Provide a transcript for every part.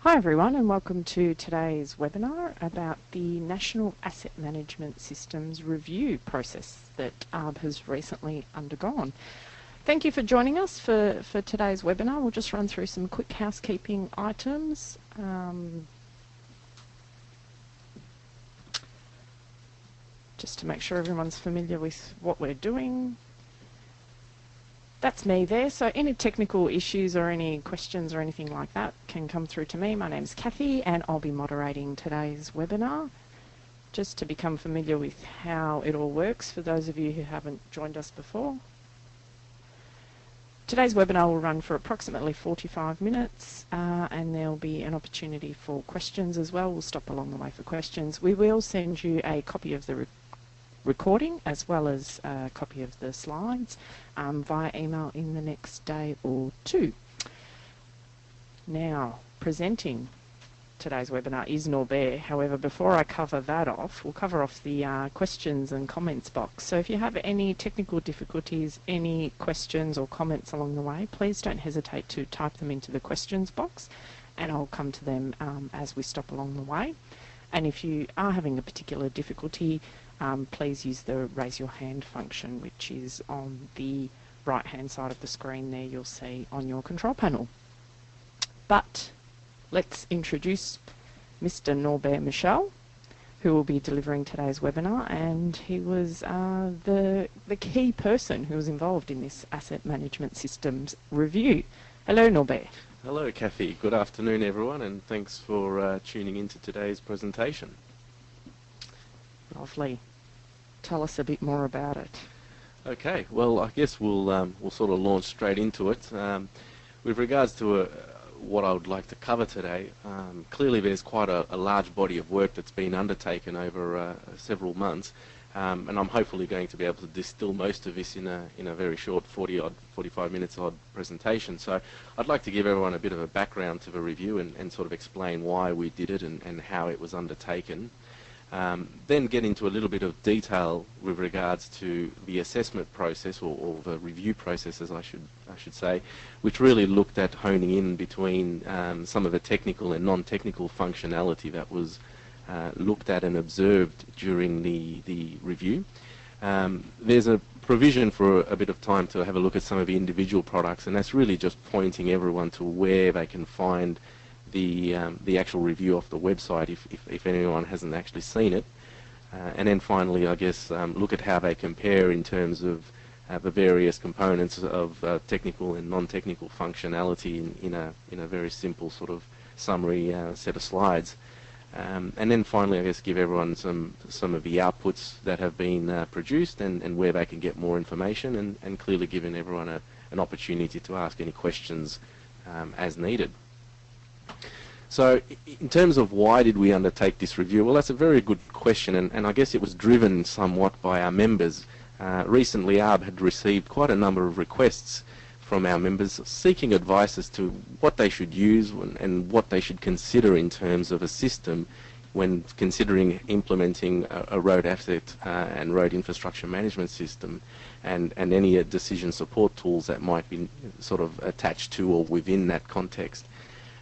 Hi everyone, and welcome to today's webinar about the National Asset Management Systems review process that ARB has recently undergone. Thank you for joining us for today's webinar. We'll just run through some quick housekeeping items. Just to make sure everyone's familiar with what we're doing. That's me there, so any technical issues or any questions or anything like that can come through to me. My name's Kathy and I'll be moderating today's webinar. Just to become familiar with how it all works for those of you who haven't joined us before. Today's webinar will run for approximately 45 minutes and there'll be an opportunity for questions as well. We'll stop along the way for questions. We will send you a copy of the recording as well as a copy of the slides via email in the next day or two. Now, presenting today's webinar is Norbert. However, before I cover that off, we'll cover off the questions and comments box. So if you have any technical difficulties, any questions or comments along the way, please don't hesitate to type them into the questions box and I'll come to them as we stop along the way. And if you are having a particular difficulty, please use the raise your hand function, which is on the right hand side of the screen there you'll see on your control panel. But let's introduce Mr. Norbert Michel, who will be delivering today's webinar, and he was the key person who was involved in this asset management systems review. Hello, Norbert. Hello, Kathy. Good afternoon, everyone, and thanks for tuning into today's presentation. Lovely. Tell us a bit more about it. Okay, well, I guess we'll sort of launch straight into it. With regards to what I would like to cover today, clearly there's quite a large body of work that's been undertaken over several months, and I'm hopefully going to be able to distill most of this in a very short 45 minutes odd presentation. So I'd like to give everyone a bit of a background to the review and sort of explain why we did it and how it was undertaken. Then get into a little bit of detail with regards to the assessment process or the review process, as I should say, which really looked at honing in between some of the technical and non-technical functionality that was looked at and observed during the review. There's a provision for a bit of time to have a look at some of the individual products, and that's really just pointing everyone to where they can find the actual review off the website if anyone hasn't actually seen it. And then finally, I guess, look at how they compare in terms of the various components of technical and non-technical functionality in a very simple sort of summary set of slides. And then finally, I guess, give everyone some of the outputs that have been produced and where they can get more information, and clearly giving everyone an opportunity to ask any questions as needed. So in terms of why did we undertake this review, well, that's a very good question, and I guess it was driven somewhat by our members. Recently, ARB had received quite a number of requests from our members seeking advice as to what they should use and what they should consider in terms of a system when considering implementing a road asset and road infrastructure management system and any decision support tools that might be sort of attached to or within that context.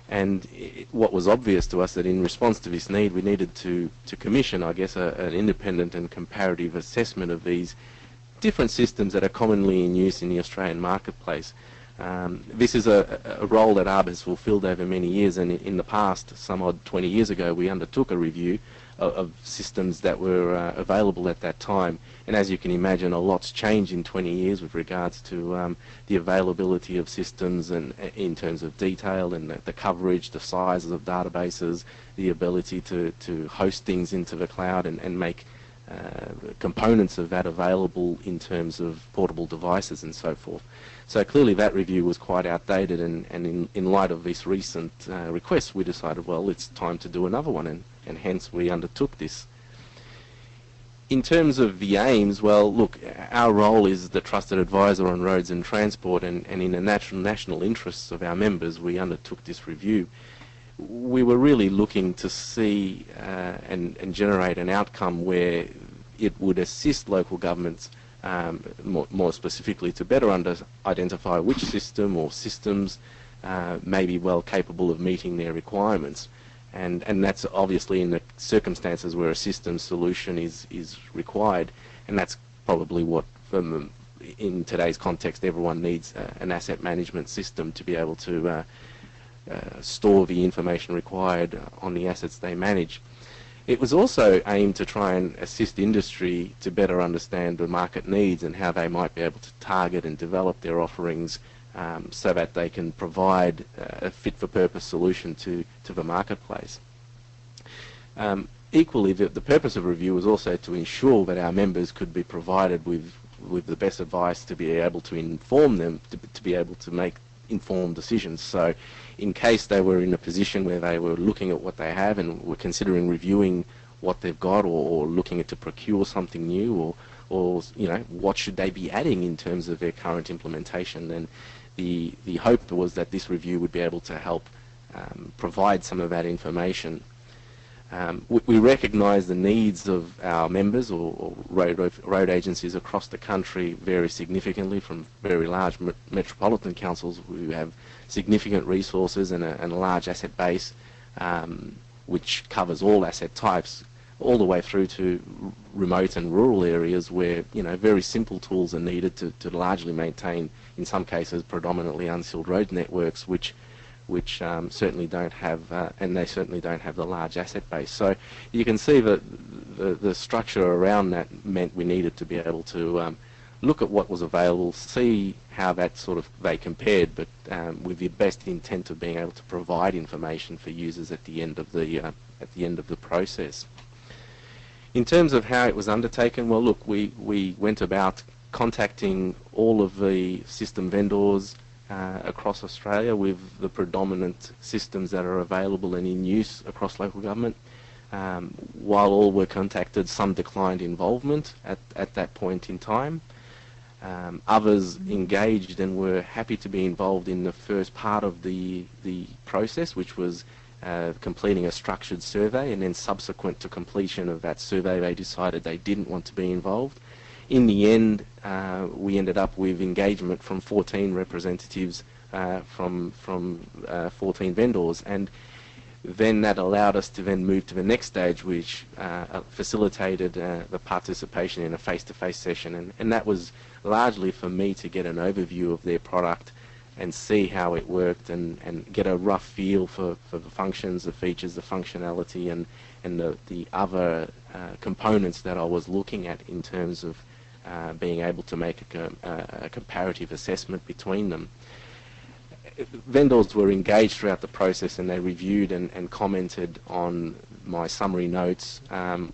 And what was obvious to us that in response to this need, we needed to commission, I guess, an independent and comparative assessment of these different systems that are commonly in use in the Australian marketplace. This is a role that ARB has fulfilled over many years, and in the past, some odd 20 years ago, we undertook a review of systems that were available at that time. And as you can imagine, a lot's changed in 20 years with regards to the availability of systems and in terms of detail and the coverage, the sizes of databases, the ability to host things into the cloud and make components of that available in terms of portable devices and so forth. So clearly that review was quite outdated, and in light of this recent request, we decided, well, it's time to do another one, and hence we undertook this. In terms of the aims, well, look, our role is the trusted advisor on roads and transport, and in the national interests of our members, we undertook this review. We were really looking to see and generate an outcome where it would assist local governments more specifically to better identify which system or systems may be well capable of meeting their requirements. And that's obviously in the circumstances where a system solution is required, and that's probably what, in today's context, everyone needs an asset management system to be able to store the information required on the assets they manage. It was also aimed to try and assist industry to better understand the market needs and how they might be able to target and develop their offerings so that they can provide a fit-for-purpose solution to the marketplace. Equally, the purpose of review was also to ensure that our members could be provided with the best advice to be able to inform them, to be able to make informed decisions. So in case they were in a position where they were looking at what they have and were considering reviewing what they've got, or looking to procure something new, or you know, what should they be adding in terms of their current implementation, then the hope was that this review would be able to help provide some of that information. We recognise the needs of our members or road agencies across the country vary significantly, from very large metropolitan councils who have significant resources and a large asset base which covers all asset types, all the way through to remote and rural areas where, you know, very simple tools are needed to largely maintain, in some cases, predominantly unsealed road networks, which certainly don't have, and they certainly don't have the large asset base. So you can see that the structure around that meant we needed to be able to look at what was available, see how that sort of they compared, but with the best intent of being able to provide information for users at the end of the process. In terms of how it was undertaken, well, look, we went about contacting all of the system vendors across Australia with the predominant systems that are available and in use across local government. While all were contacted, some declined involvement at that point in time. Others engaged and were happy to be involved in the first part of the process, which was completing a structured survey, and then subsequent to completion of that survey they decided they didn't want to be involved. In the end, we ended up with engagement from 14 representatives from 14 vendors, and then that allowed us to then move to the next stage, which facilitated the participation in a face-to-face session, and that was largely for me to get an overview of their product and see how it worked and get a rough feel for the functions, the features, the functionality, and the other components that I was looking at in terms of being able to make a comparative assessment between them. Vendors were engaged throughout the process, and they reviewed and commented on my summary notes,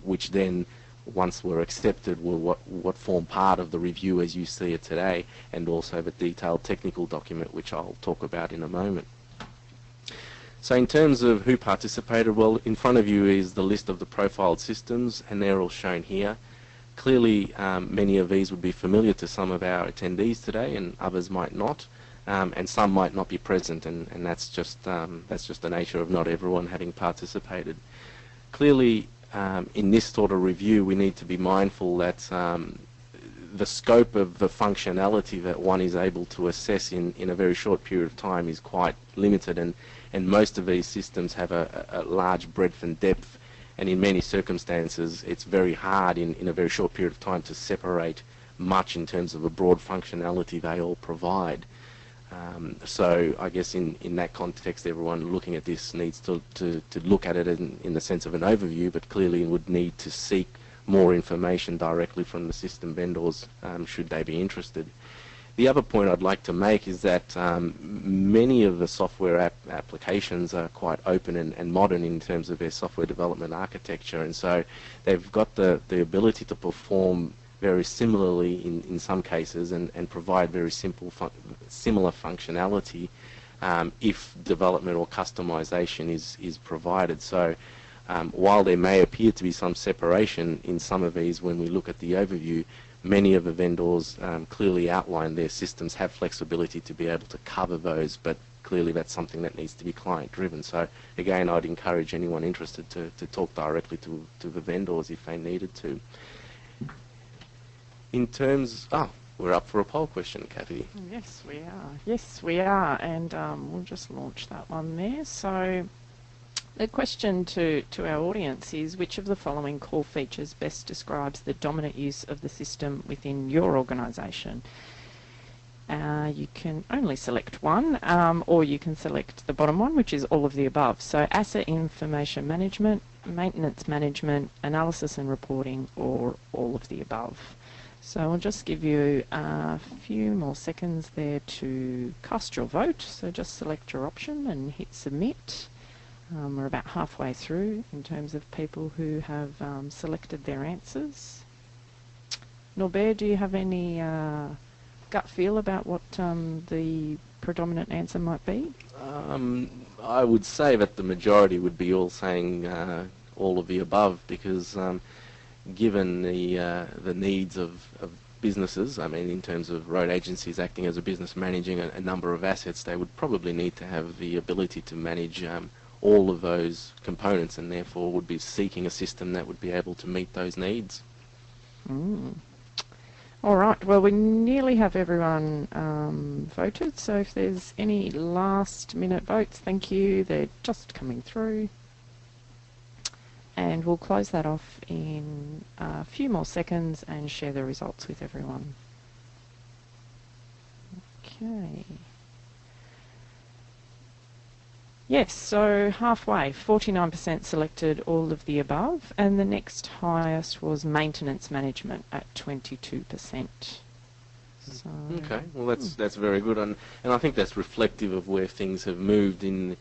which then, once were accepted, were what formed part of the review as you see it today, and also the detailed technical document, which I'll talk about in a moment. So in terms of who participated, well, in front of you is the list of the profiled systems, and they're all shown here. Clearly, many of these would be familiar to some of our attendees today, and others might not, and some might not be present, and that's just the nature of not everyone having participated. Clearly, in this sort of review, we need to be mindful that the scope of the functionality that one is able to assess in a very short period of time is quite limited, and most of these systems have a large breadth and depth, and in many circumstances it's very hard in a very short period of time to separate much in terms of a broad functionality they all provide. So I guess in that context, everyone looking at this needs to look at it in the sense of an overview, but clearly would need to seek more information directly from the system vendors should they be interested. The other point I'd like to make is that many of the software applications are quite open and modern in terms of their software development architecture, and so they've got the ability to perform very similarly in some cases and provide very similar functionality if development or customization is provided. So while there may appear to be some separation in some of these when we look at the overview, many of the vendors clearly outline their systems have flexibility to be able to cover those, but clearly that's something that needs to be client driven. So again, I'd encourage anyone interested to talk directly to the vendors if they needed to. In terms, we're up for a poll question, Kathy. Yes, we are. Yes, we are. And we'll just launch that one there. So the question to our audience is, which of the following core features best describes the dominant use of the system within your organisation? You can only select one, or you can select the bottom one, which is all of the above. So asset information management, maintenance management, analysis and reporting, or all of the above. So I'll just give you a few more seconds there to cast your vote. So just select your option and hit submit. We're about halfway through in terms of people who have selected their answers. Norbert, do you have any gut feel about what the predominant answer might be? I would say that the majority would be all saying all of the above, because given the needs of businesses, I mean, in terms of road agencies acting as a business managing a number of assets, they would probably need to have the ability to manage all of those components, and therefore would be seeking a system that would be able to meet those needs. All right, well, we nearly have everyone voted, so if there's any last minute votes, thank you, they're just coming through. And we'll close that off in a few more seconds and share the results with everyone. Okay. Yes, so halfway, 49% selected all of the above, and the next highest was maintenance management at 22%. So, Okay, well that's very good, and I think that's reflective of where things have moved in.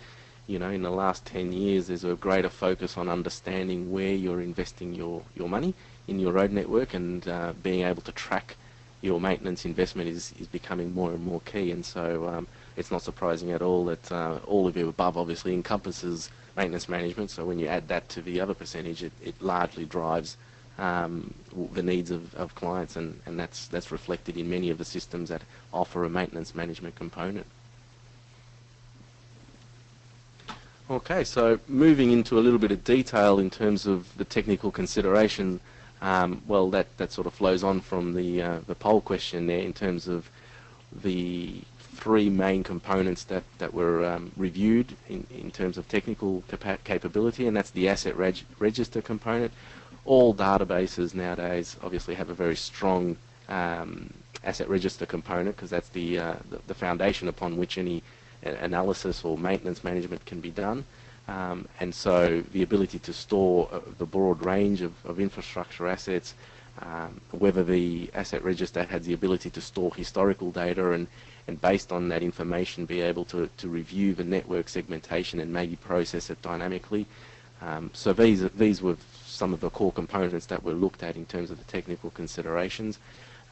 In the last 10 years, there's a greater focus on understanding where you're investing your money in your road network, and being able to track your maintenance investment is becoming more and more key. And so it's not surprising at all that all of the above obviously encompasses maintenance management. So when you add that to the other percentage, it largely drives the needs of clients, and that's reflected in many of the systems that offer a maintenance management component. Okay, so moving into a little bit of detail in terms of the technical consideration, well, that sort of flows on from the poll question there in terms of the three main components that were reviewed in terms of technical capability, and that's the asset register component. All databases nowadays obviously have a very strong asset register component, because that's the foundation upon which any analysis or maintenance management can be done. And so the ability to store the broad range of infrastructure assets, whether the asset register has the ability to store historical data, and based on that information be able to review the network segmentation and maybe process it dynamically. So these were some of the core components that were looked at in terms of the technical considerations.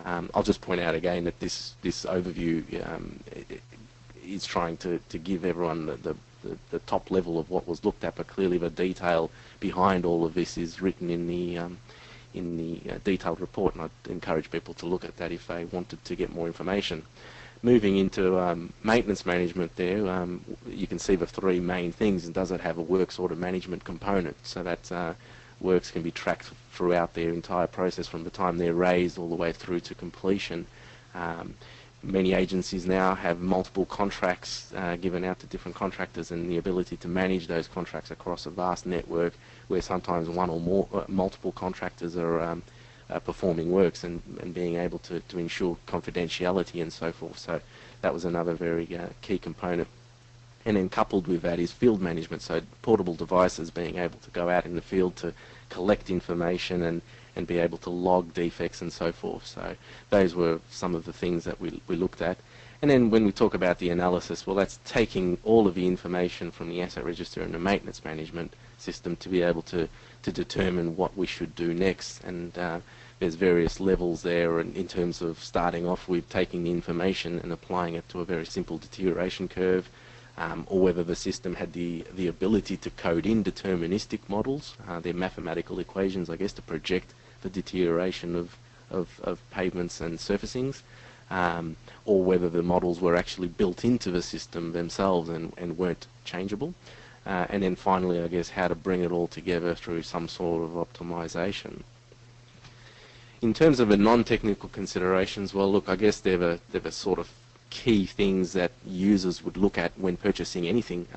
I'll just point out again that this overview is trying to give everyone the top level of what was looked at, but clearly the detail behind all of this is written in the detailed report, and I'd encourage people to look at that if they wanted to get more information. Moving into maintenance management there, you can see the three main things. And does it have a works order management component, so that works can be tracked throughout their entire process from the time they're raised all the way through to completion. Many agencies now have multiple contracts given out to different contractors, and the ability to manage those contracts across a vast network where sometimes one or more multiple contractors are performing works, and being able to ensure confidentiality and so forth. So that was another very key component. And then coupled with that is field management, so portable devices being able to go out in the field to collect information and be able to log defects and so forth. So those were some of the things that we looked at. And then when we talk about the analysis, well, that's taking all of the information from the asset register and the maintenance management system to be able to determine what we should do next. And there's various levels there in terms of starting off with taking the information and applying it to a very simple deterioration curve, or whether the system had the ability to code in deterministic models, they're mathematical equations, I guess, to project the deterioration of pavements and surfacings, or whether the models were actually built into the system themselves and weren't changeable. And then finally, I guess, how to bring it all together through some sort of optimization. In terms of the non-technical considerations, well, look, I guess they're the sort of key things that users would look at when purchasing anything.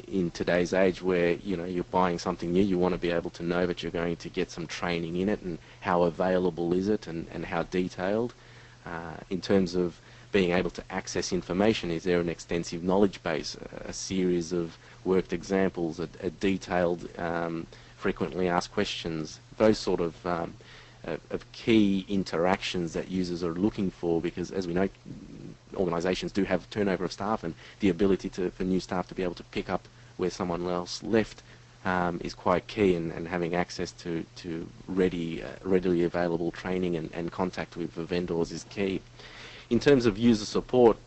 In today's age, where you're buying something new, you want to be able to know that you're going to get some training in it, and how available is it, and how detailed. In terms of being able to access information, is there an extensive knowledge base, a series of worked examples, a detailed, frequently asked questions, those sort of key interactions that users are looking for, because as we know, organisations do have turnover of staff, and the ability for new staff to be able to pick up where someone else left is quite key, and having access to readily available training and contact with the vendors is key. In terms of user support,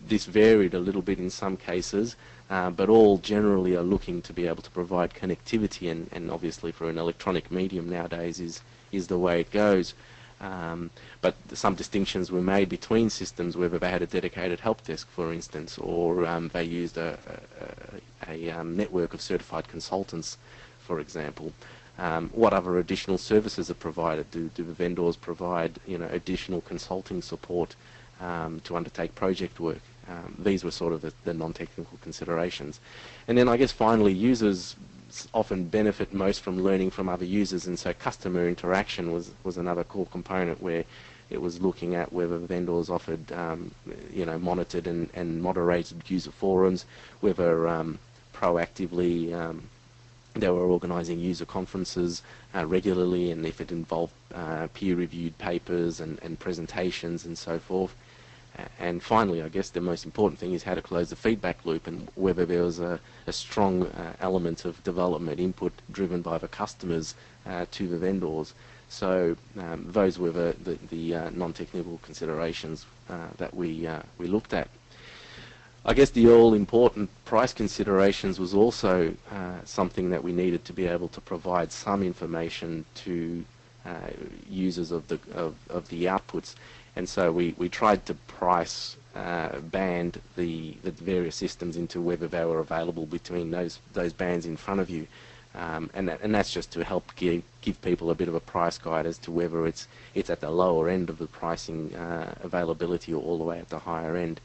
this varied a little bit in some cases, but all generally are looking to be able to provide connectivity, and obviously for an electronic medium nowadays is the way it goes. But some distinctions were made between systems, whether they had a dedicated help desk, for instance, or they used a network of certified consultants, for example. What other additional services are provided? Do the vendors provide additional consulting support to undertake project work? These were sort of the non-technical considerations. And then I guess finally, users often benefit most from learning from other users, and so customer interaction was another core component, where it was looking at whether vendors offered monitored and moderated user forums, whether proactively they were organising user conferences regularly, and if it involved peer-reviewed papers and presentations and so forth. And finally, I guess the most important thing is how to close the feedback loop, and whether there was a strong element of development input driven by the customers to the vendors. So those were the non-technical considerations that we looked at. I guess the all-important price considerations was also something that we needed to be able to provide some information to users of the outputs. And so we tried to price band the various systems into whether they were available between those bands in front of you, and that's just to help give people a bit of a price guide as to whether it's at the lower end of the pricing availability, or all the way at the higher end.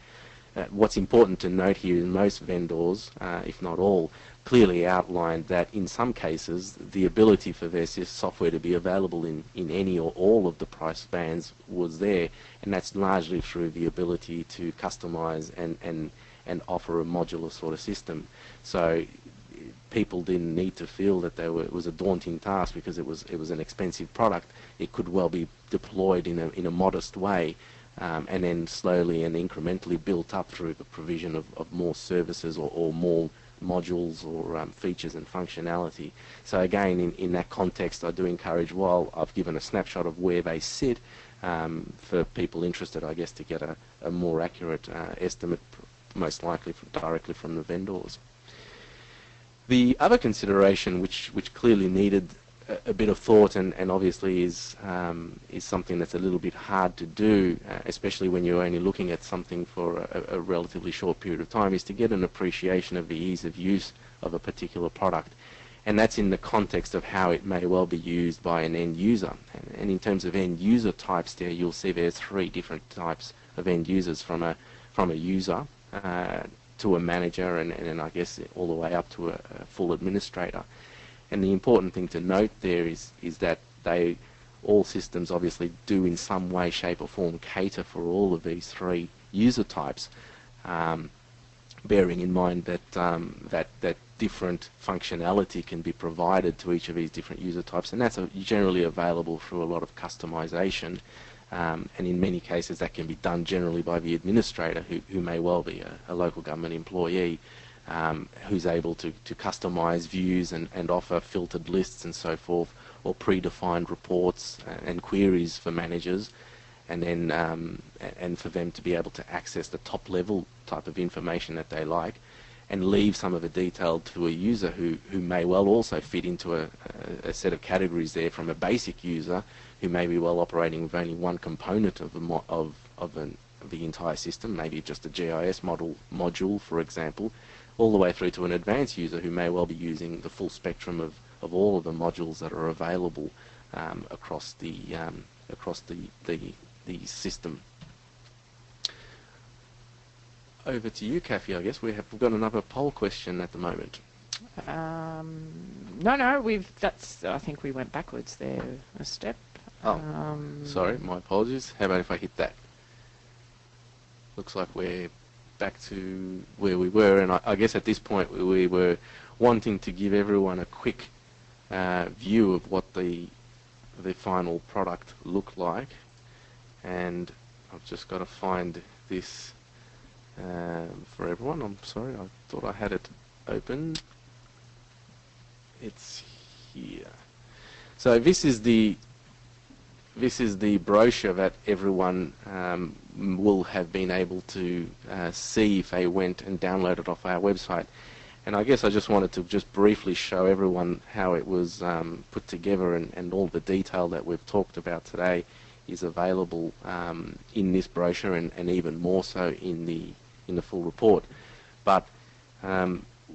What's important to note here is most vendors, if not all, clearly outlined that in some cases the ability for their software to be available in any or all of the price bands was there, and that's largely through the ability to customize and offer a modular sort of system. So people didn't need to feel that it was a daunting task because it was an expensive product. It could well be deployed in a modest way, and then slowly and incrementally built up through the provision of more services or more modules or features and functionality. So again, in that context, I do encourage, while I've given a snapshot of where they sit, for people interested, I guess, to get a more accurate estimate, most likely directly from the vendors. The other consideration, which clearly needed a bit of thought, and obviously is something that's a little bit hard to do, especially when you're only looking at something for a relatively short period of time, is to get an appreciation of the ease of use of a particular product. And that's in the context of how it may well be used by an end user. And in terms of end user types there, you'll see there's 3 different types of end users, from a user to a manager, and I guess all the way up to a full administrator. And the important thing to note there is that all systems obviously do in some way, shape or form cater for all of these 3 user types, bearing in mind that different functionality can be provided to each of these different user types, and that's generally available through a lot of customization, and in many cases that can be done generally by the administrator, who may well be a local government employee, who's able to customize views and offer filtered lists and so forth, or predefined reports and queries for managers, and then and for them to be able to access the top level type of information that they like, and leave some of the detail to a user who may well also fit into a set of categories there, from a basic user who may be well operating with only one component of the entire system, maybe just a GIS module, for example, all the way through to an advanced user who may well be using the full spectrum of all of the modules that are available across the system. Over to you, Kathy. I guess we've got another poll question at the moment. No, that's. I think we went backwards there a step. Oh, sorry, my apologies. How about if I hit that? Looks like we're back to where we were, and I guess at this point we were wanting to give everyone a quick view of what the final product looked like, and I've just got to find this for everyone. I'm sorry, I thought I had it open. It's here. So this is the brochure that everyone will have been able to see if they went and downloaded off our website. And I guess I just wanted to just briefly show everyone how it was put together, and all the detail that we've talked about today is available in this brochure, and even more so in the full report. But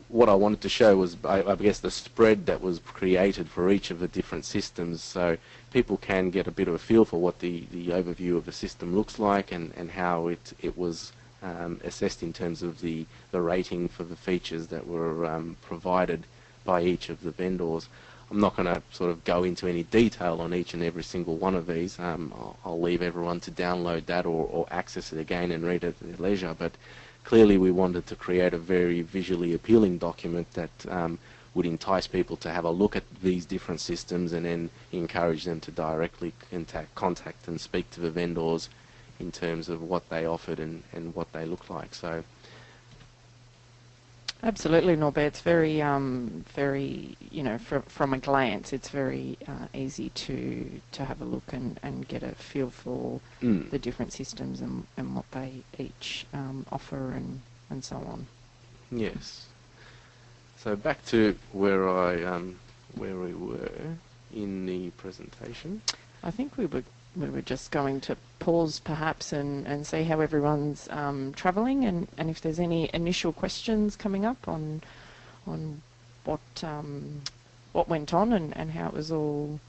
what I wanted to show was, I guess, the spread that was created for each of the different systems, so people can get a bit of a feel for what the overview of the system looks like, and how it was assessed in terms of the rating for the features that were provided by each of the vendors. I'm not going to sort of go into any detail on each and every single one of these. I'll leave everyone to download that or access it again and read it at their leisure. But clearly we wanted to create a very visually appealing document that would entice people to have a look at these different systems, and then encourage them to directly contact and speak to the vendors in terms of what they offered and what they look like. So Absolutely, Norbert. It's very, from a glance, it's very easy to have a look and get a feel for the different systems and what they each offer and so on. Yes. So back to where we were in the presentation. I think we were just going to pause perhaps and see how everyone's travelling, and if there's any initial questions coming up on what went on and how it was all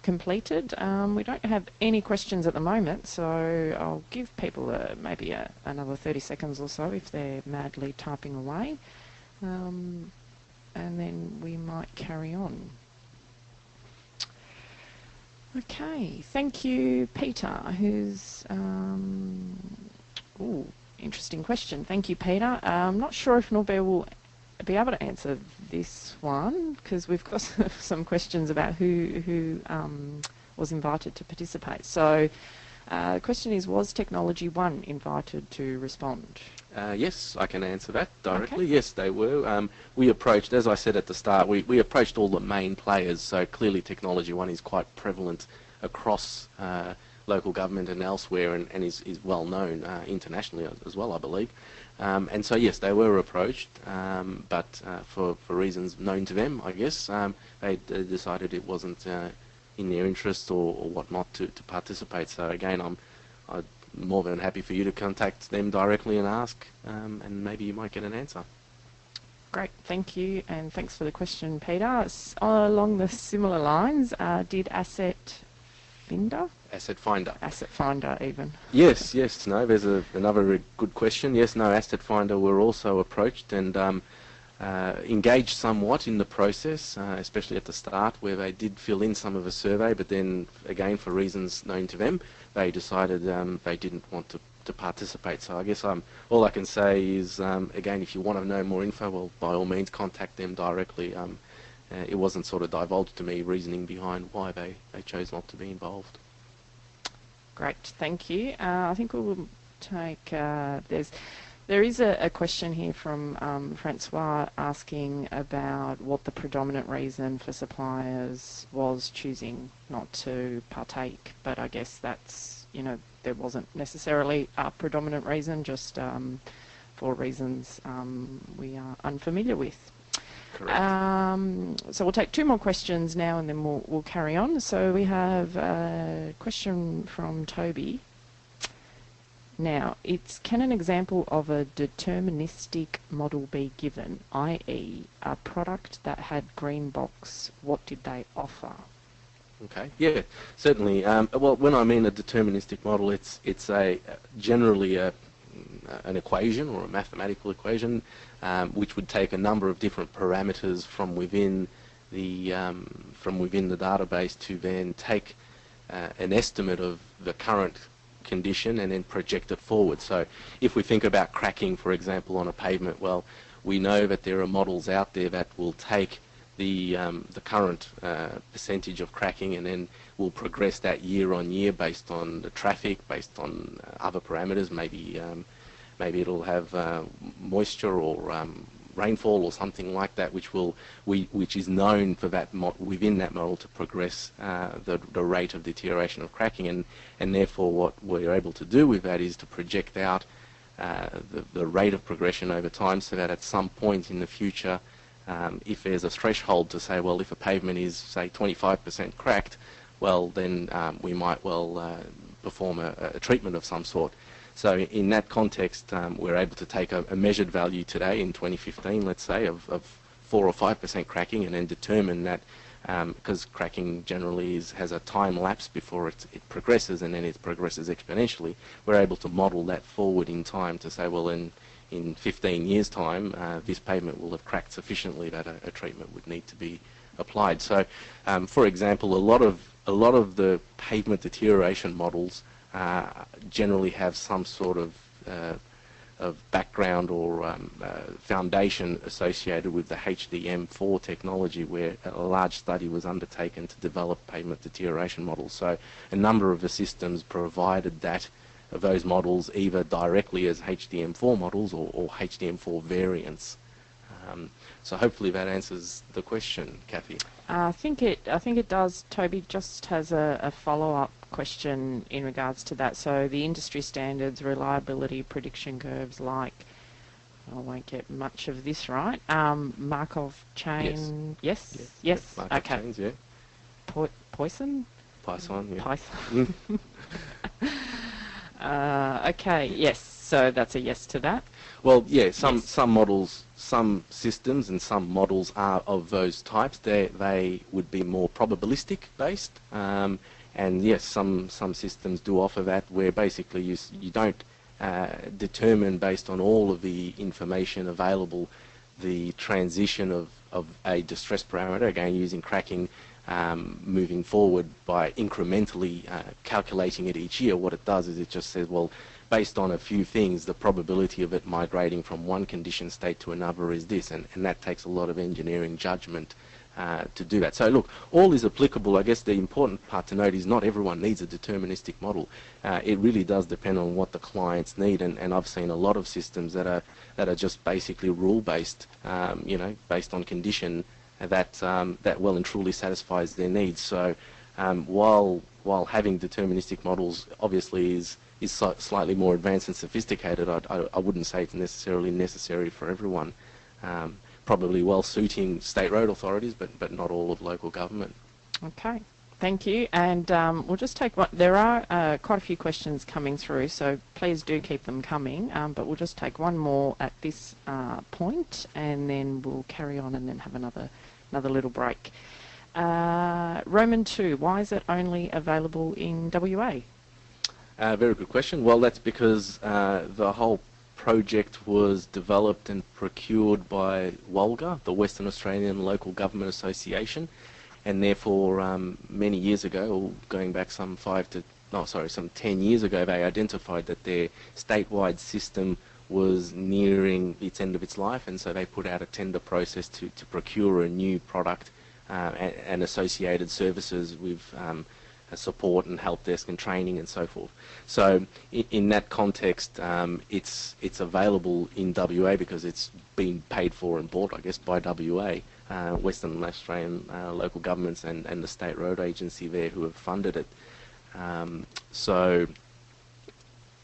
completed. We don't have any questions at the moment, so I'll give people maybe another 30 seconds or so if they're madly typing away, and then we might carry on. Okay, thank you, Peter, who's... interesting question. Thank you, Peter. I'm not sure if Norbert will be able to answer this one, because we've got some questions about who was invited to participate. So the question is, was Technology One invited to respond? Yes, I can answer that directly. Okay. Yes, they were. We approached, as I said at the start, we approached all the main players, so clearly Technology One is quite prevalent across local government and elsewhere, and is well known internationally as well, I believe. And so yes, they were approached, but for reasons known to them, I guess, they decided it wasn't in their interest or whatnot to participate. So again, I'm more than happy for you to contact them directly and ask, and maybe you might get an answer. Great, thank you, and thanks for the question, Peter. Along the similar lines, did Asset Finder, even. Yes, no, there's another very good question. Yes, no, Asset Finder were also approached and engaged somewhat in the process, especially at the start, where they did fill in some of the survey, but then, again, for reasons known to them, they decided they didn't want to participate. So I guess all I can say is, again, if you want to know more info, well, by all means, contact them directly. It wasn't sort of divulged to me reasoning behind why they chose not to be involved. Great, thank you. I think we will take... There is a question here from Francois asking about what the predominant reason for suppliers was choosing not to partake, but I guess that's, there wasn't necessarily a predominant reason, just for reasons we are unfamiliar with. Correct. So we'll take two more questions now, and then we'll carry on. So we have a question from Toby. Now, can an example of a deterministic model be given, i.e. a product that had green box, what did they offer? Okay, yeah, certainly. Well, when I mean a deterministic model, it's generally an equation or a mathematical equation, which would take a number of different parameters from within the database to then take an estimate of the current condition and then project it forward. So if we think about cracking, for example, on a pavement, well, we know that there are models out there that will take the current percentage of cracking and then will progress that year on year based on the traffic, based on other parameters. Maybe it'll have moisture or rainfall or something like that, which is known for that within that model to progress the rate of deterioration of cracking, and therefore what we're able to do with that is to project out the rate of progression over time, so that at some point in the future, if there's a threshold to say, well, if a pavement is, say, 25% cracked, well, then we might perform a treatment of some sort. So in that context, we're able to take a measured value today in 2015, let's say, of 4 or 5% cracking, and then determine that, because cracking generally has a time lapse before it progresses, and then it progresses exponentially, we're able to model that forward in time to say, well, in 15 years' time, this pavement will have cracked sufficiently that a treatment would need to be applied. So, for example, a lot of the pavement deterioration models generally have some sort of background or foundation associated with the HDM4 technology, where a large study was undertaken to develop pavement deterioration models. So a number of the systems provided those models either directly as HDM4 models or HDM4 variants. So hopefully that answers the question, Kathy. I think it does. Toby just has a follow-up question in regards to that. So the industry standards, reliability prediction curves, like, I won't get much of this right. Markov chain. Yes. Markov Okay. chains, yeah. Poisson. Yeah. Python. Okay. Yes. So that's a yes to that. Well, yeah, some models, some systems and some models are of those types. They would be more probabilistic based, and yes, some systems do offer that, where basically you don't determine based on all of the information available the transition of a distress parameter, again using cracking, moving forward by incrementally calculating it each year. What it does is it just says, well, based on a few things, the probability of it migrating from one condition state to another is this, and that takes a lot of engineering judgment to do that. So look, all is applicable. I guess the important part to note is not everyone needs a deterministic model. It really does depend on what the clients need, and I've seen a lot of systems that are just basically rule-based, based on condition that well and truly satisfies their needs. So while having deterministic models obviously is slightly more advanced and sophisticated, I wouldn't say it's necessarily necessary for everyone. Probably well suiting state road authorities, but not all of local government. Okay, thank you. And we'll just take one. There are quite a few questions coming through, so please do keep them coming. But we'll just take one more at this point, and then we'll carry on and then have another little break. Roman 2, why is it only available in WA? Very good question. Well, that's because the whole project was developed and procured by WALGA, the Western Australian Local Government Association, and therefore many years ago, or going back some 10 years ago, they identified that their statewide system was nearing its end of its life, and so they put out a tender process to procure a new product and associated services with support and help desk and training and so forth. So in that context, it's available in WA because it's been paid for and bought, I guess, by WA, Western Australian local governments and the State Road Agency there, who have funded it. So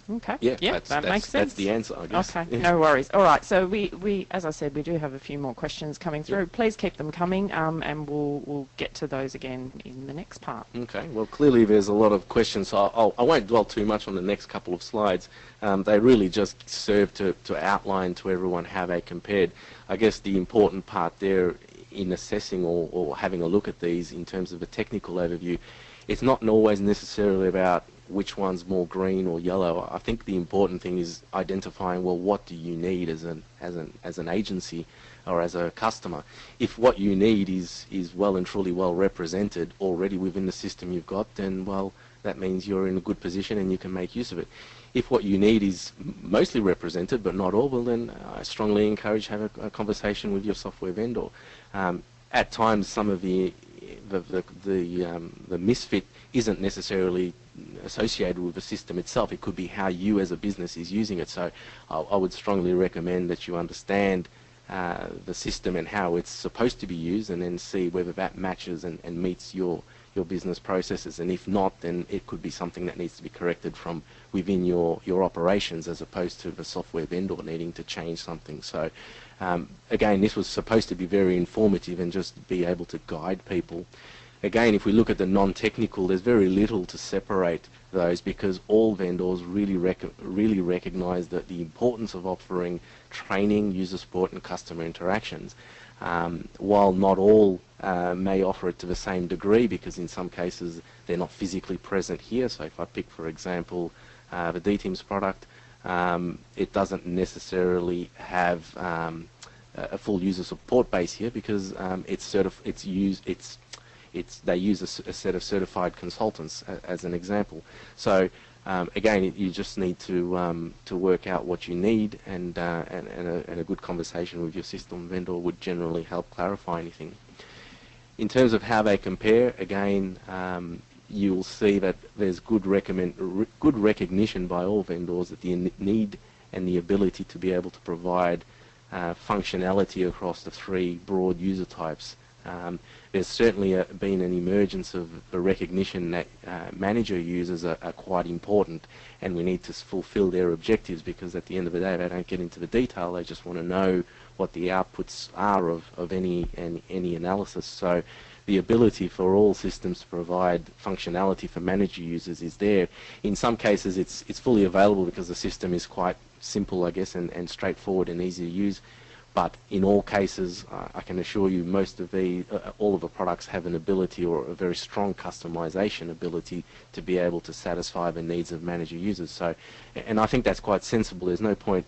okay, yeah, that makes sense. That's the answer, I guess. Okay, no worries. All right, so we as I said, we do have a few more questions coming through. Yep. Please keep them coming, and we'll get to those again in the next part. Okay, well, clearly there's a lot of questions, so I won't dwell too much on the next couple of slides. They really just serve to outline to everyone how they compared. I guess the important part there in assessing or having a look at these in terms of a technical overview, it's not always necessarily about which one's more green or yellow. I think the important thing is identifying, well, what do you need as an agency or as a customer? If what you need is well and truly well represented already within the system you've got, then, well, that means you're in a good position and you can make use of it. If what you need is mostly represented but not all, well, then I strongly encourage have a conversation with your software vendor. At times, some of the misfit isn't necessarily associated with the system itself. It could be how you as a business is using it. So I would strongly recommend that you understand the system and how it's supposed to be used, and then see whether that matches and meets your business processes. And if not, then it could be something that needs to be corrected from within your operations, as opposed to the software vendor needing to change something. So again, this was supposed to be very informative and just be able to guide people. Again, if we look at the non-technical, there's very little to separate those, because all vendors really recognize that the importance of offering training, user support and customer interactions. While not all may offer it to the same degree, because in some cases they're not physically present here. So if I pick, for example, the D-Teams product, it doesn't necessarily have a full user support base here, because they use a set of certified consultants as an example. So again, you just need to work out what you need, and a good conversation with your system vendor would generally help clarify anything. In terms of how they compare, again, you'll see that there's good recognition by all vendors that the need and the ability to be able to provide functionality across the three broad user types. There's certainly been an emergence of a recognition that manager users are quite important, and we need to fulfill their objectives, because at the end of the day they don't get into the detail, they just want to know what the outputs are of any analysis. So the ability for all systems to provide functionality for manager users is there. In some cases it's fully available because the system is quite simple, I guess, and straightforward and easy to use. But in all cases, I can assure you, all of the products have an ability, or a very strong customization ability, to be able to satisfy the needs of manager users. So, and I think that's quite sensible. There's no point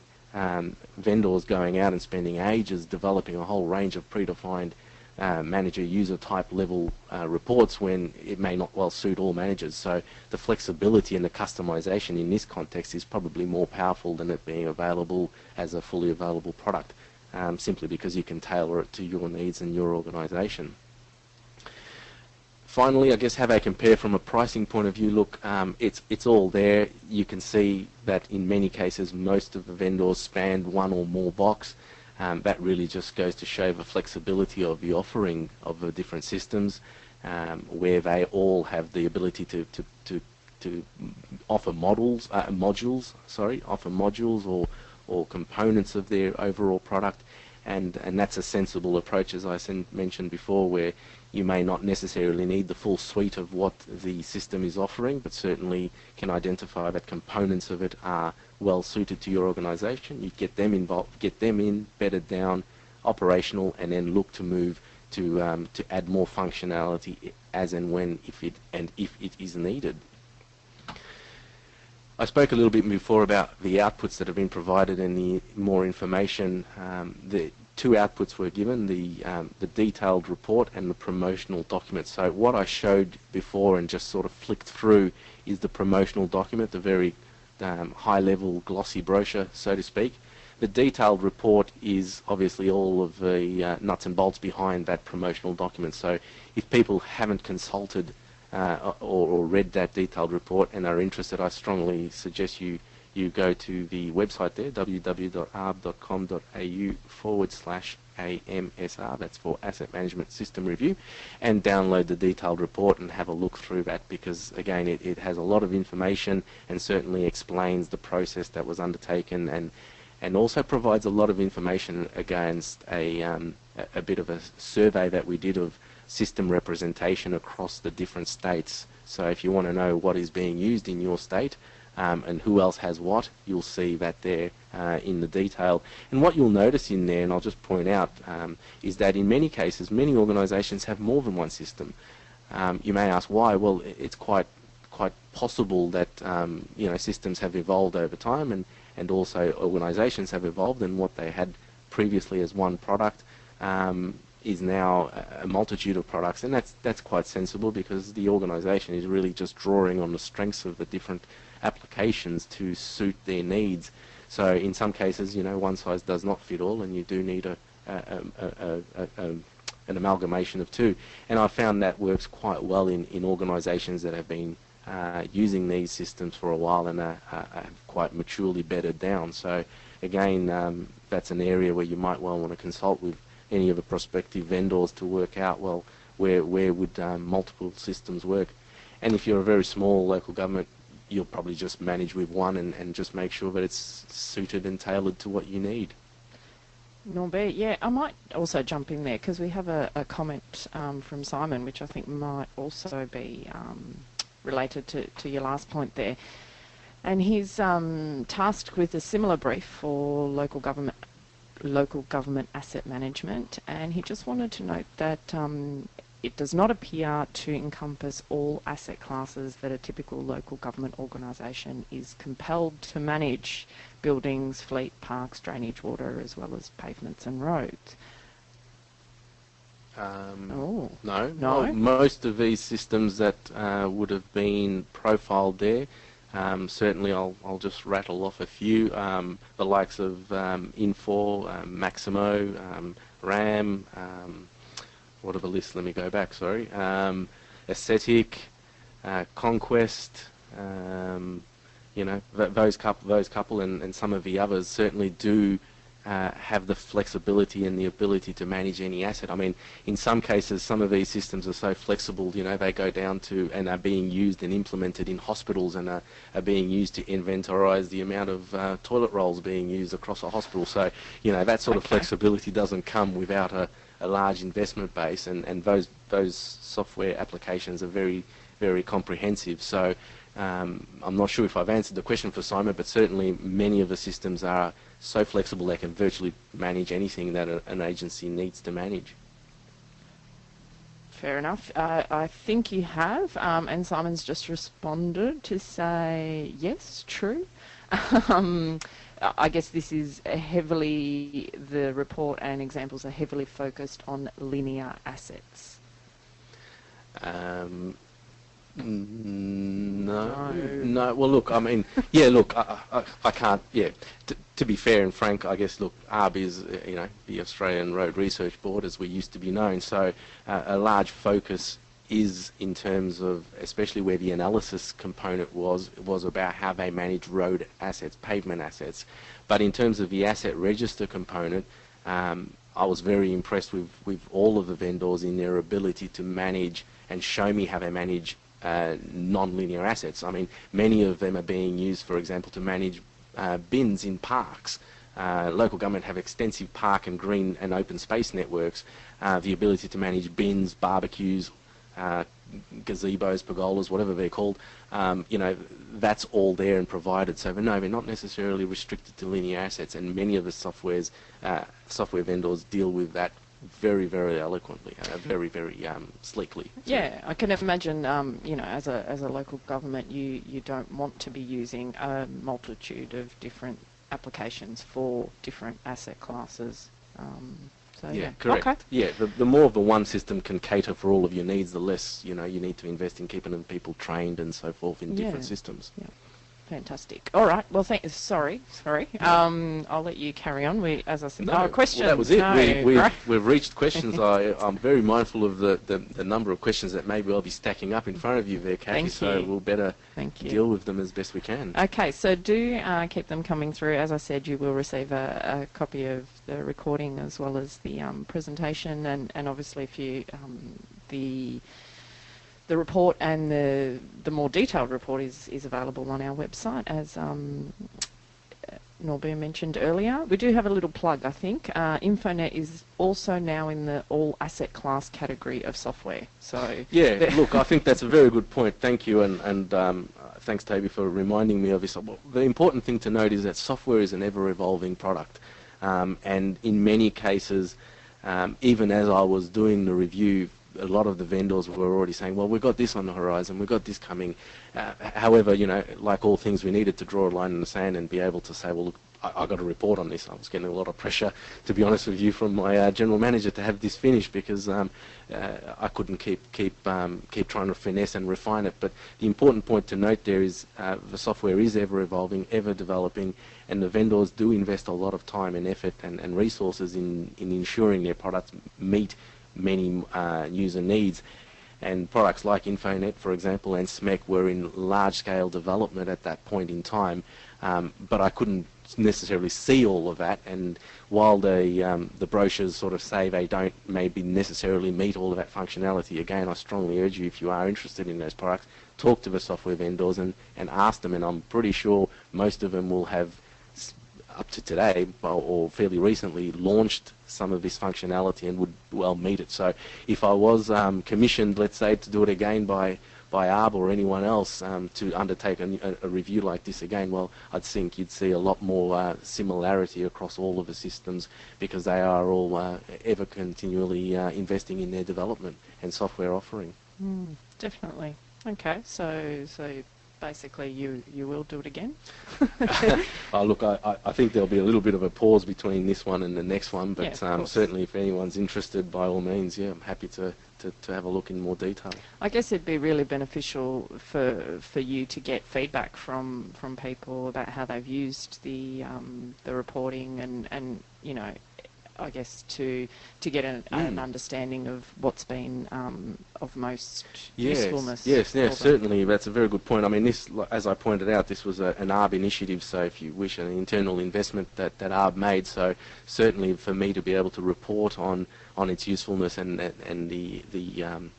vendors going out and spending ages developing a whole range of predefined manager user type level reports when it may not well suit all managers. So the flexibility and the customization in this context is probably more powerful than it being available as a fully available product. Simply because you can tailor it to your needs and your organisation. Finally, I guess how they compare from a pricing point of view. Look, it's all there. You can see that in many cases most of the vendors span one or more box. That really just goes to show the flexibility of the offering of the different systems, where they all have the ability to offer modules or components of their overall product, and that's a sensible approach, as I mentioned before, where you may not necessarily need the full suite of what the system is offering, but certainly can identify that components of it are well suited to your organisation. You get them involved, get them in, bedded down, operational, and then look to move to add more functionality as and when, if it is needed. I spoke a little bit before about the outputs that have been provided and the more information. The two outputs were given, the detailed report and the promotional document. So what I showed before and just sort of flicked through is the promotional document, the very high-level glossy brochure, so to speak. The detailed report is obviously all of the nuts and bolts behind that promotional document. So if people haven't consulted or read that detailed report and are interested, I strongly suggest you go to the website there, www.arb.com.au/AMSR, that's for Asset Management System Review, and download the detailed report and have a look through that, because again it has a lot of information and certainly explains the process that was undertaken, and also provides a lot of information against a bit of a survey that we did of system representation across the different states. So if you want to know what is being used in your state and who else has what, you'll see that there in the detail. And what you'll notice in there, and I'll just point out, is that in many cases, many organisations have more than one system. You may ask why. Well, it's quite possible that systems have evolved over time, and also organisations have evolved, and what they had previously as one product is now a multitude of products, and that's quite sensible, because the organisation is really just drawing on the strengths of the different applications to suit their needs. So in some cases, one size does not fit all, and you do need an amalgamation of two. And I found that works quite well in organisations that have been using these systems for a while and have quite maturely bedded down. So again, that's an area where you might well want to consult with any of the prospective vendors to work out, well, where would multiple systems work. And if you're a very small local government, you'll probably just manage with one and just make sure that it's suited and tailored to what you need. Norbert, yeah, I might also jump in there, because we have a comment from Simon, which I think might also be related to your last point there. And he's tasked with a similar brief for local government asset management, and he just wanted to note that it does not appear to encompass all asset classes that a typical local government organisation is compelled to manage: buildings, fleet, parks, drainage, water, as well as pavements and roads. No. No? Most of these systems that would have been profiled there, certainly I'll just rattle off a few, the likes of Infor, Maximo, RAM, what are the lists? Let me go back, sorry. Aesthetic, Conquest, those couple and some of the others certainly do have the flexibility and the ability to manage any asset. I mean, in some cases, some of these systems are so flexible, they go down to and are being used and implemented in hospitals, and are being used to inventorise the amount of toilet rolls being used across a hospital. So, that sort of flexibility doesn't come without a large investment base, and those software applications are very, very comprehensive. So I'm not sure if I've answered the question for Simon, but certainly many of the systems are so flexible they can virtually manage anything that an agency needs to manage. Fair enough. I think you have, and Simon's just responded to say, yes, true. I guess this is the report and examples are heavily focused on linear assets. No. Well, look, I mean, I can't. Yeah, to be fair and frank, I guess. Look, ARB is, the Australian Road Research Board, as we used to be known. So a large focus is in terms of, especially where the analysis component was about how they manage road assets, pavement assets. But in terms of the asset register component, I was very impressed with all of the vendors in their ability to manage and show me how they manage non-linear assets. I mean, many of them are being used, for example, to manage bins in parks. Local government have extensive park and green and open space networks. The ability to manage bins, barbecues, gazebos, pergolas, whatever they're called, that's all there and provided. So no, they're not necessarily restricted to linear assets, and many of the software vendors deal with that very, very eloquently, very, very sleekly. Yeah, I can imagine, as a local government, you don't want to be using a multitude of different applications for different asset classes. Yeah, correct. Okay. Yeah, the more of the one system can cater for all of your needs, the less you need to invest in keeping them people trained and so forth in different systems. Yeah. Fantastic. All right. Well, sorry. I'll let you carry on. As I said, questions. Well, that was it. We've reached questions. I'm very mindful of the number of questions that may well be stacking up in front of you there, Kathy. So we'll better deal with them as best we can. Okay. So do keep them coming through. As I said, you will receive a copy of the recording as well as the presentation, and obviously if you the report and the more detailed report is available on our website, Norbert mentioned earlier. We do have a little plug, I think. Infonet is also now in the all asset class category of software. So yeah, look, I think that's a very good point. Thank you, and thanks, Toby, for reminding me of this. The important thing to note is that software is an ever-evolving product, and in many cases, even as I was doing the review, a lot of the vendors were already saying, well, we've got this on the horizon, we've got this coming. However, you know, like all things, we needed to draw a line in the sand and be able to say, well, look, I got a report on this. I was getting a lot of pressure, to be honest with you, from my general manager to have this finished, because I couldn't keep trying to finesse and refine it. But the important point to note there is the software is ever evolving, ever developing, and the vendors do invest a lot of time and effort and resources in ensuring their products meet many user needs. And products like Infonet, for example, and SMEC were in large-scale development at that point in time, but I couldn't necessarily see all of that. And while the brochures sort of say they don't maybe necessarily meet all of that functionality, again, I strongly urge you, if you are interested in those products, talk to the software vendors and ask them, and I'm pretty sure most of them will have, up to today or fairly recently, launched some of this functionality and would well meet it. So if I was commissioned, let's say, to do it again by ARB or anyone else to undertake a review like this again, well, I'd think you'd see a lot more similarity across all of the systems, because they are all ever continually investing in their development and software offering. Definitely. Okay, so basically you will do it again? Look, I think there'll be a little bit of a pause between this one and the next one, but yeah, certainly if anyone's interested, by all means, yeah, I'm happy to have a look in more detail. I guess it'd be really beneficial for you to get feedback from people about how they've used the reporting and you know, I guess to get an understanding of what's been of most usefulness. Yes, certainly. That's a very good point. I mean, this, as I pointed out, this was an ARB initiative, so if you wish, an internal investment that ARB made. So certainly for me to be able to report on its usefulness and the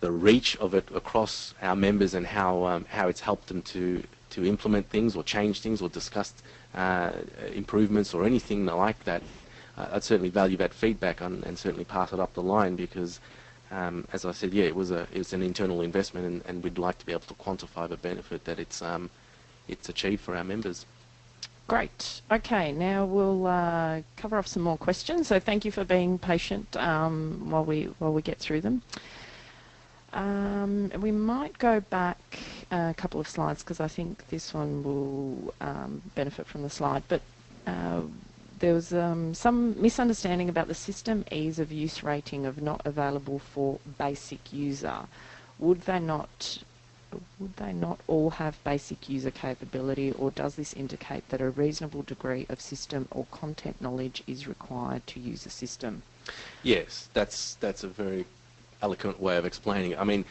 reach of it across our members, and how it's helped them to implement things or change things or discuss improvements or anything like that. I'd certainly value that feedback and certainly pass it up the line, because, as I said, yeah, it was an internal investment, and we'd like to be able to quantify the benefit that it's achieved for our members. Great. Okay, now we'll cover off some more questions. So thank you for being patient while we get through them. We might go back a couple of slides, because I think this one will benefit from the slide. But there was some misunderstanding about the system ease of use rating of not available for basic user. Would they not all have basic user capability, or does this indicate that a reasonable degree of system or content knowledge is required to use a system? Yes, that's a very eloquent way of explaining it. I mean,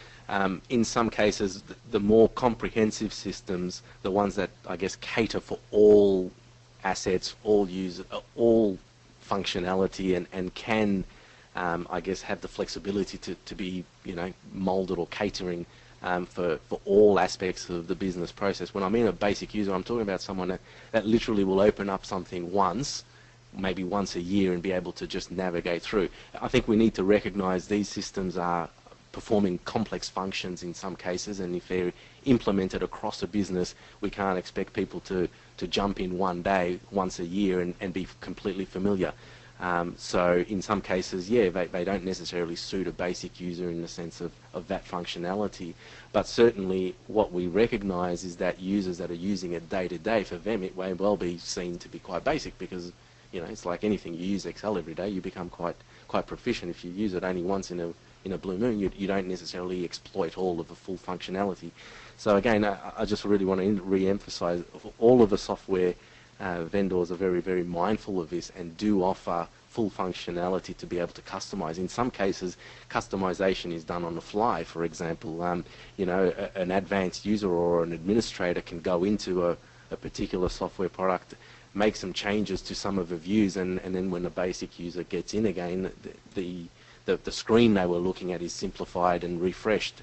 in some cases, the more comprehensive systems, the ones that I guess cater for all assets, all users, all functionality, and can I guess have the flexibility to be, you know, molded or catering for all aspects of the business process. When I mean a basic user, I'm talking about someone that literally will open up something once, maybe once a year, and be able to just navigate through. I think we need to recognize these systems are performing complex functions in some cases, and if they're implemented across a business, we can't expect people to jump in one day, once a year, and be completely familiar. So in some cases, yeah, they don't necessarily suit a basic user in the sense of that functionality. But certainly what we recognise is that users that are using it day to day, for them it may well be seen to be quite basic, because, you know, it's like anything. You use Excel every day, you become quite proficient. If you use it only once in a blue moon, you don't necessarily exploit all of the full functionality. So again, I just really want to re-emphasise, all of the software vendors are very, very mindful of this and do offer full functionality to be able to customize. In some cases, customization is done on the fly. For example, you know, an advanced user or an administrator can go into a particular software product, make some changes to some of the views, and then when the basic user gets in again, the screen they were looking at is simplified and refreshed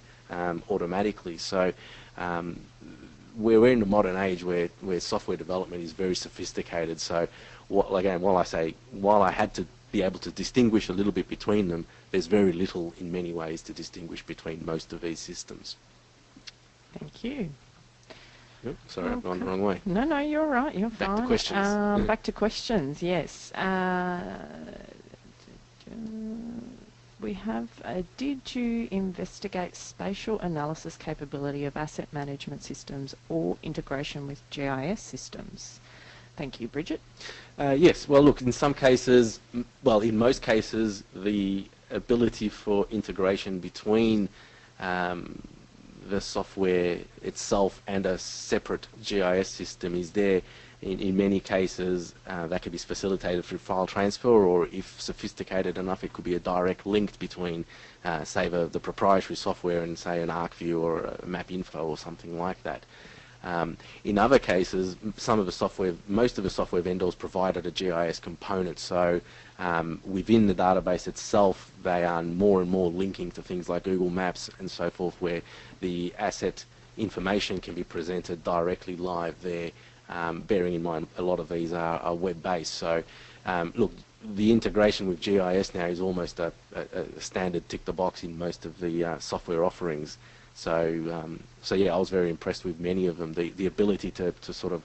automatically. So we're in a modern age where software development is very sophisticated. So, again, while I had to be able to distinguish a little bit between them, there's very little in many ways to distinguish between most of these systems. Thank you. Yep, sorry, I've gone the wrong way. No, no, you're all right. You're Back fine. to questions. Back to questions, yes. We have, did you investigate spatial analysis capability of asset management systems or integration with GIS systems? Thank you, Bridget. Yes, well, look, in most cases, the ability for integration between the software itself and a separate GIS system is there. In many cases, that could be facilitated through file transfer, or if sophisticated enough, it could be a direct link between, say, the proprietary software and, say, an ArcView or a MapInfo or something like that. In other cases, most of the software vendors provided a GIS component, so within the database itself, they are more and more linking to things like Google Maps and so forth, where the asset information can be presented directly live there. Bearing in mind a lot of these are web-based. So, look, the integration with GIS now is almost a standard tick-the-box in most of the software offerings. So, yeah, I was very impressed with many of them. The ability to sort of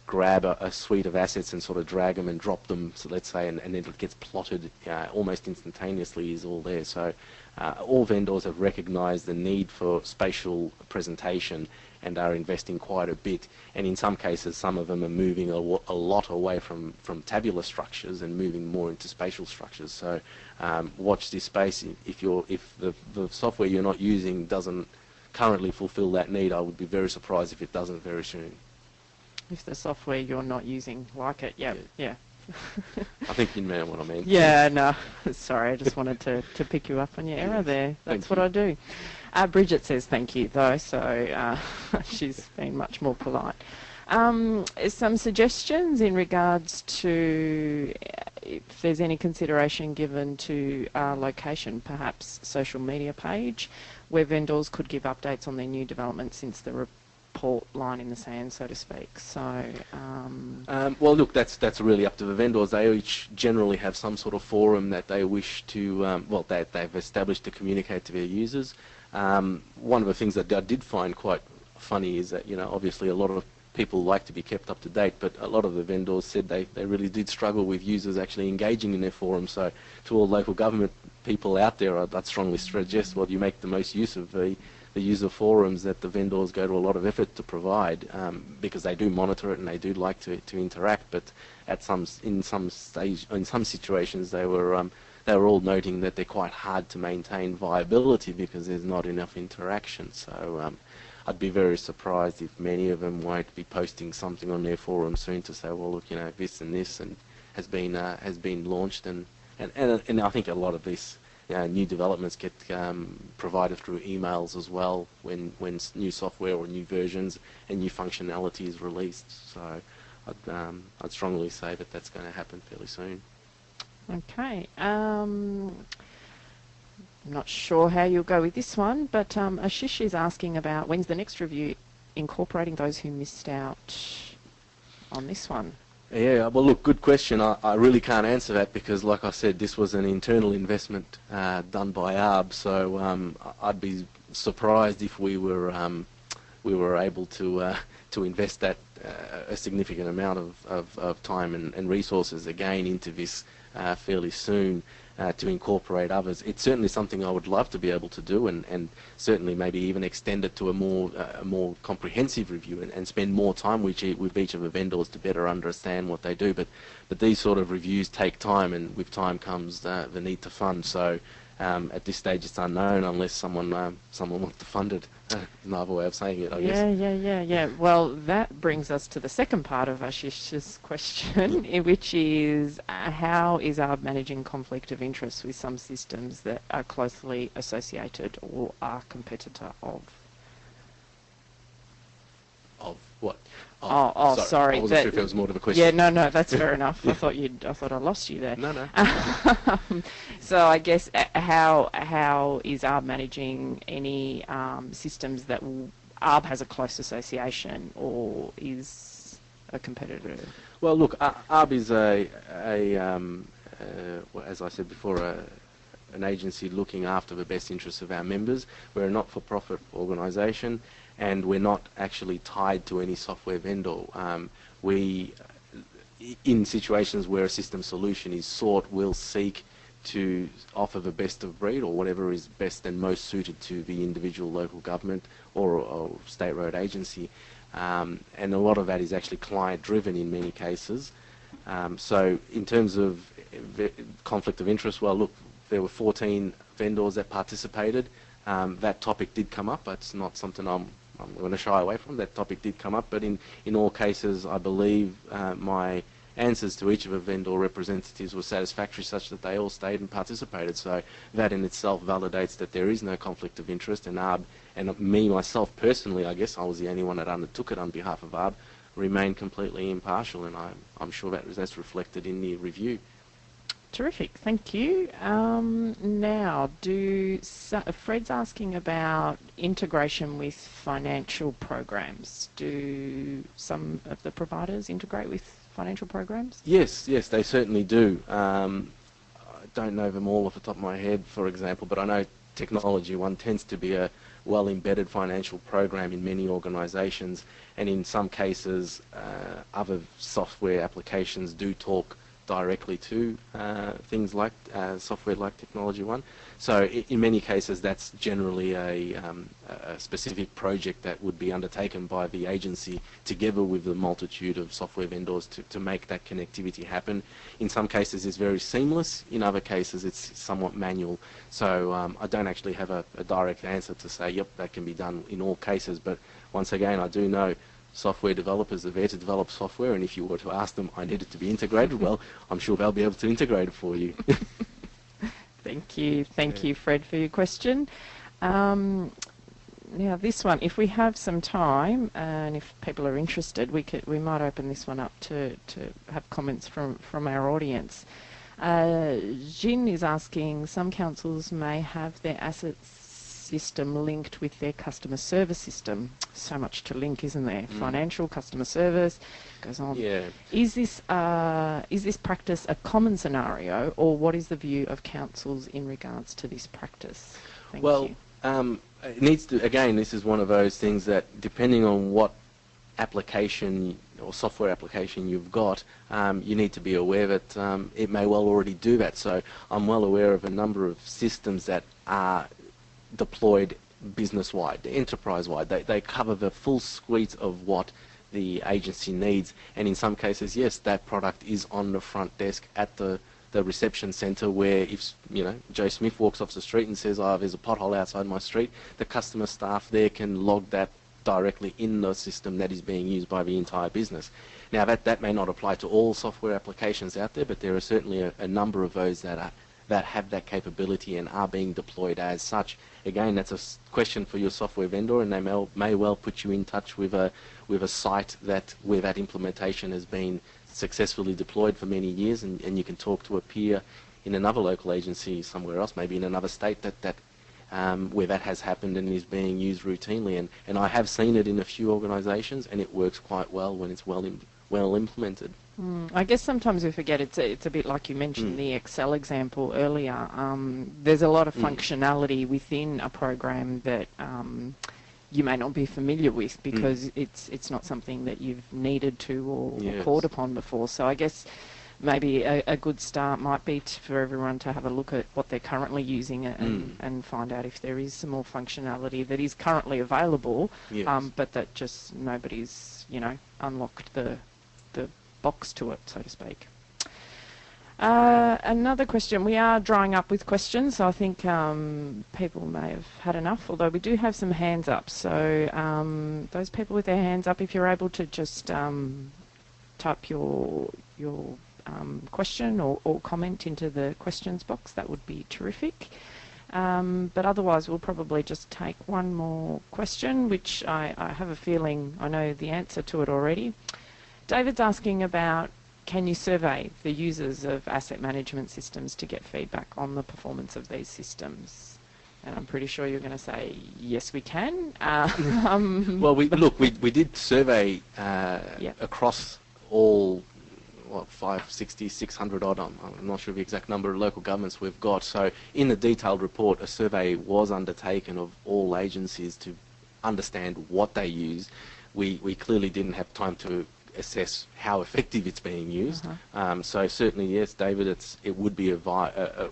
grab a suite of assets and sort of drag them and drop them, so let's say, and then it gets plotted almost instantaneously is all there. So, all vendors have recognised the need for spatial presentation and are investing quite a bit, and in some cases some of them are moving a lot away from tabular structures and moving more into spatial structures. So watch this space. If the software you're not using doesn't currently fulfill that need, I would be very surprised if it doesn't very soon. If the software you're not using like it, yeah. I think you know what I mean. Yeah, no, sorry, I just wanted to pick you up on your error there. That's what I do. Bridget says thank you, though, so she's been much more polite. Some suggestions in regards to if there's any consideration given to location, perhaps social media page, where vendors could give updates on their new developments since the report line in the sand, so to speak. So, well, look, that's really up to the vendors. They each generally have some sort of forum that they wish to, that they've established to communicate to their users. One of the things that I did find quite funny is that, obviously a lot of people like to be kept up to date, but a lot of the vendors said they really did struggle with users actually engaging in their forums. So to all local government people out there, I'd strongly suggest, you make the most use of the user forums that the vendors go to a lot of effort to provide, because they do monitor it and they do like to interact. But in some situations they were all noting that they're quite hard to maintain viability because there's not enough interaction. So I'd be very surprised if many of them won't be posting something on their forum soon to say, well, look, this and this and has been launched, and I think a lot of this new developments get provided through emails as well when new software or new versions and new functionality is released. So I'd strongly say that that's going to happen fairly soon. Okay. I'm not sure how you'll go with this one, but Ashish is asking about when's the next review incorporating those who missed out on this one? Yeah, well, look, good question. I really can't answer that because, like I said, this was an internal investment done by ARB, so I'd be surprised if we were able to invest that a significant amount of time and resources again into this fairly soon to incorporate others. It's certainly something I would love to be able to do, and certainly maybe even extend it to a more comprehensive review and spend more time with each of the vendors to better understand what they do. But these sort of reviews take time, and with time comes the need to fund. So at this stage it's unknown unless someone wants to fund it. Another way of saying it, I guess. Yeah. Well, that brings us to the second part of Ashish's question, which is how is ARB managing conflict of interest with some systems that are closely associated or are competitor of? Of what? Sorry. I wasn't sure if there was more to the question. Yeah, no, that's fair enough. I thought I lost you there. No. So I guess how is ARB managing any systems that ARB has a close association or is a competitor? Well, look, ARB is well, as I said before, an agency looking after the best interests of our members. We're a not-for-profit organisation, and we're not actually tied to any software vendor. We, in situations where a system solution is sought, will seek to offer the best of breed or whatever is best and most suited to the individual local government or state road agency. And a lot of that is actually client-driven in many cases. So in terms of conflict of interest, well, look, there were 14 vendors that participated. That topic did come up. It's not something I'm going to shy away from. That topic did come up, but in all cases, I believe my answers to each of the vendor representatives were satisfactory, such that they all stayed and participated. So that in itself validates that there is no conflict of interest, and ARB, and me, myself personally, I guess I was the only one that undertook it on behalf of ARB, remained completely impartial, and I'm sure that's reflected in the review. Terrific, thank you. Now, Fred's asking about integration with financial programs. Do some of the providers integrate with financial programs? Yes, they certainly do. I don't know them all off the top of my head, for example, but I know Technology One tends to be a well-embedded financial program in many organisations, and in some cases, other software applications do talk directly to things like software like Technology One. So in many cases, that's generally a specific project that would be undertaken by the agency together with the multitude of software vendors to make that connectivity happen. In some cases, it's very seamless. In other cases, it's somewhat manual. So I don't actually have a direct answer to say, yep, that can be done in all cases. But once again, I do know software developers are there to develop software, and if you were to ask them, I need it to be integrated, well, I'm sure they'll be able to integrate it for you. Thank you, Fred, for your question. Now, this one, if we have some time, and if people are interested, we might open this one up to have comments from our audience. Jin is asking, some councils may have their assets system linked with their customer service system. So much to link, isn't there? Financial, customer service, goes on. Yeah. Is this practice a common scenario, or what is the view of councils in regards to this practice? Thank you. It needs to, again, this is one of those things that depending on what application or software application you've got, you need to be aware that it may well already do that. So I'm well aware of a number of systems that are deployed business-wide, enterprise-wide. They cover the full suite of what the agency needs, and in some cases, yes, that product is on the front desk at the reception centre, where if Joe Smith walks off the street and says, oh, there's a pothole outside my street, the customer staff there can log that directly in the system that is being used by the entire business. Now that may not apply to all software applications out there, but there are certainly a number of those that have that capability and are being deployed as such. Again, that's a question for your software vendor, and they may well put you in touch with a site where that implementation has been successfully deployed for many years, and you can talk to a peer in another local agency somewhere else, maybe in another state where that has happened and is being used routinely. And I have seen it in a few organisations, and it works quite well when it's well implemented. I guess sometimes we forget it's a bit like you mentioned the Excel example earlier. There's a lot of functionality within a program that you may not be familiar with because it's not something that you've needed to or called upon before. So I guess maybe a good start might be for everyone to have a look at what they're currently using and find out if there is some more functionality that is currently available, but that just nobody's unlocked the box to it, so to speak. Another question. We are drying up with questions, so I think people may have had enough, although we do have some hands up. So those people with their hands up, if you're able to just type your question or comment into the questions box, that would be terrific. But otherwise, we'll probably just take one more question, which I have a feeling I know the answer to it already. David's asking about, can you survey the users of asset management systems to get feedback on the performance of these systems? And I'm pretty sure you're going to say, yes, we can. Well, we did survey Yep. across all, 560, 600 odd, I'm not sure of the exact number of local governments we've got. So in the detailed report, a survey was undertaken of all agencies to understand what they use. We clearly didn't have time to assess how effective it's being used. So certainly, yes, David, it would be a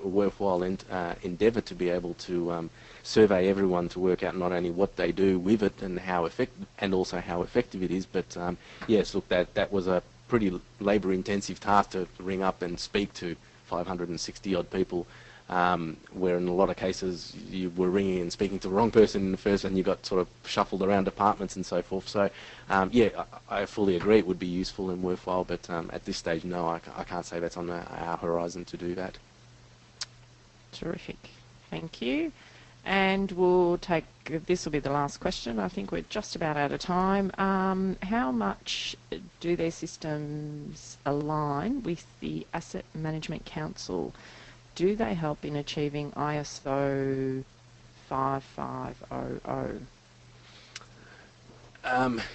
worthwhile endeavour to be able to survey everyone to work out not only what they do with it and also how effective it is. But yes, look, that was a pretty labour-intensive task to ring up and speak to 560 odd people. Where in a lot of cases you were ringing and speaking to the wrong person in the first, and you got sort of shuffled around departments and so forth. So, yeah, I fully agree it would be useful and worthwhile, but at this stage, no, I can't say that's on our horizon to do that. Terrific. Thank you. And we'll take, this will be the last question. I think we're just about out of time. How much do their systems align with the Asset Management Council? Do they help in achieving ISO 5500?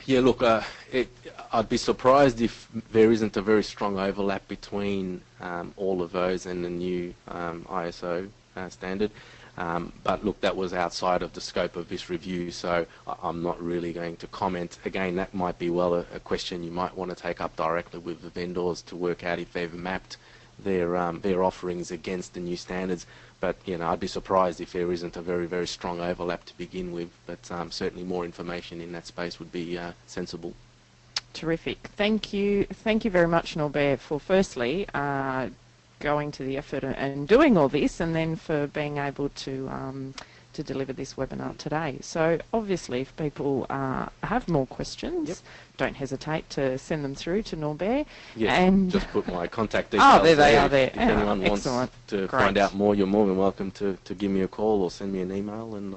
Yeah, look, I'd be surprised if there isn't a very strong overlap between all of those and the new ISO standard. But look, that was outside of the scope of this review, so I'm not really going to comment. Again, that might be a question you might want to take up directly with the vendors to work out if they've mapped their offerings against the new standards. But I'd be surprised if there isn't a very, very strong overlap to begin with. But certainly more information in that space would be sensible. Terrific. Thank you very much, Norbert, for firstly going to the effort and doing all this, and then for being able to deliver this webinar today. So obviously, if people have more questions, don't hesitate to send them through to Norbert. Yes, and just put my contact details there they are there. If anyone wants to find out more, you're more than welcome to give me a call or send me an email, and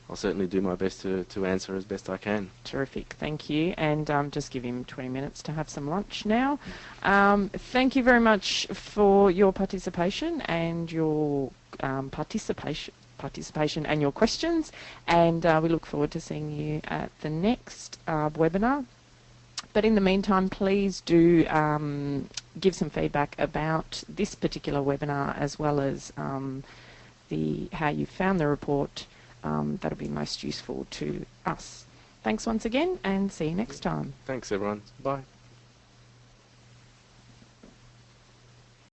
I'll certainly do my best to answer as best I can. Terrific, thank you. And just give him 20 minutes to have some lunch now. Thank you very much for your participation and your participation and your questions, and we look forward to seeing you at the next webinar. But in the meantime, please do give some feedback about this particular webinar, as well as how you found the report. That'll be most useful to us. Thanks once again, and see you next time. Thanks, everyone. Bye.